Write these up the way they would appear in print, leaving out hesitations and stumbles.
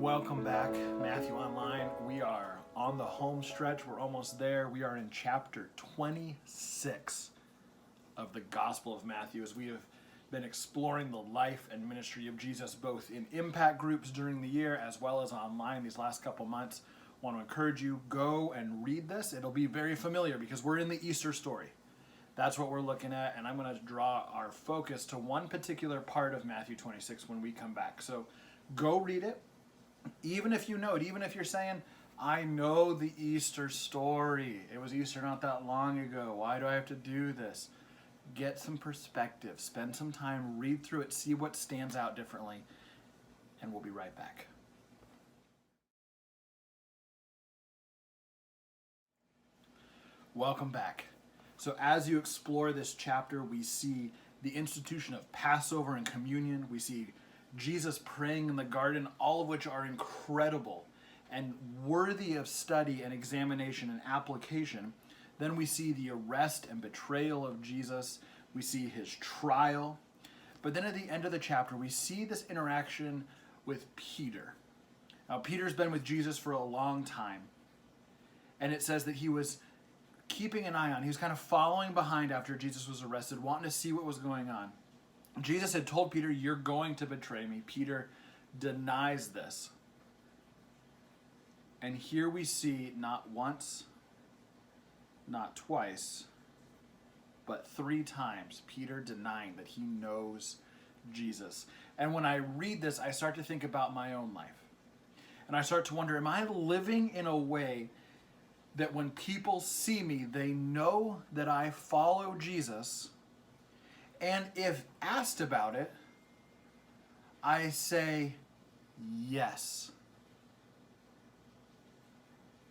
Welcome back, Matthew Online. We are on the home stretch. We're almost there. We are in chapter 26 of the Gospel of Matthew as we have been exploring the life and ministry of Jesus both in impact groups during the year as well as online these last couple months. I want to encourage you, go and read this. It'll be very familiar because we're in the Easter story. That's what we're looking at, and I'm going to draw our focus to one particular part of Matthew 26 when we come back. So go read it. Even if you know it, even if you're saying, I know the Easter story. It was Easter not that long ago. Why do I have to do this? Get some perspective. Spend some time, read through it, see what stands out differently, and we'll be right back. Welcome back. So as you explore this chapter, we see the institution of Passover and communion. We see Jesus praying in the garden, all of which are incredible and worthy of study and examination and application. Then we see the arrest and betrayal of Jesus. We see his trial. But then at the end of the chapter, we see this interaction with Peter. Now, Peter's been with Jesus for a long time. And it says that he was keeping an eye on. He was kind of following behind after Jesus was arrested, wanting to see what was going on. Jesus had told Peter, you're going to betray me. Peter denies this. And here we see not once, not twice, but 3 times Peter denying that he knows Jesus. And when I read this, I start to think about my own life. And I start to wonder, am I living in a way that when people see me, they know that I follow Jesus? And if asked about it, I say yes.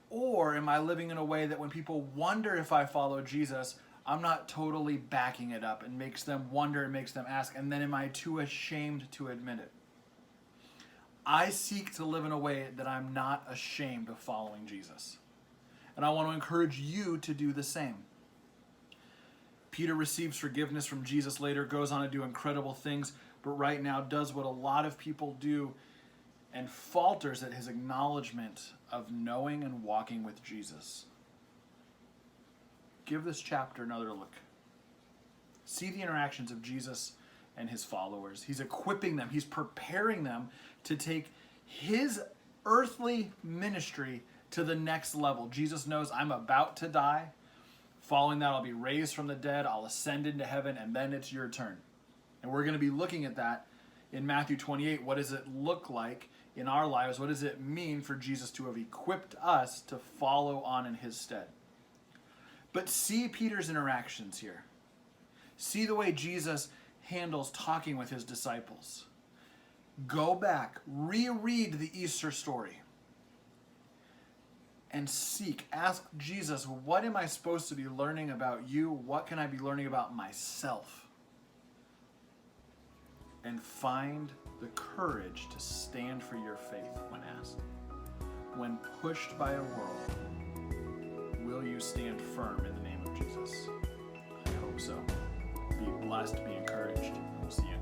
Or am I living in a way that when people wonder if I follow Jesus, I'm not totally backing it up and makes them wonder and makes them ask, and then am I too ashamed to admit it? I seek to live in a way that I'm not ashamed of following Jesus. And I want to encourage you to do the same. Peter receives forgiveness from Jesus later, goes on to do incredible things, but right now does what a lot of people do and falters at his acknowledgement of knowing and walking with Jesus. Give this chapter another look. See the interactions of Jesus and his followers. He's equipping them. He's preparing them to take his earthly ministry to the next level. Jesus knows I'm about to die. Following that, I'll be raised from the dead, I'll ascend into heaven, and then it's your turn. And we're going to be looking at that in Matthew 28. What does it look like in our lives? What does it mean for Jesus to have equipped us to follow on in his stead? But see Peter's interactions here. See the way Jesus handles talking with his disciples. Go back, reread the Easter story. And seek, ask Jesus, what am I supposed to be learning about you? What can I be learning about myself? And find the courage to stand for your faith when asked. When pushed by a world, will you stand firm in the name of Jesus? I hope so. Be blessed, be encouraged. We'll see you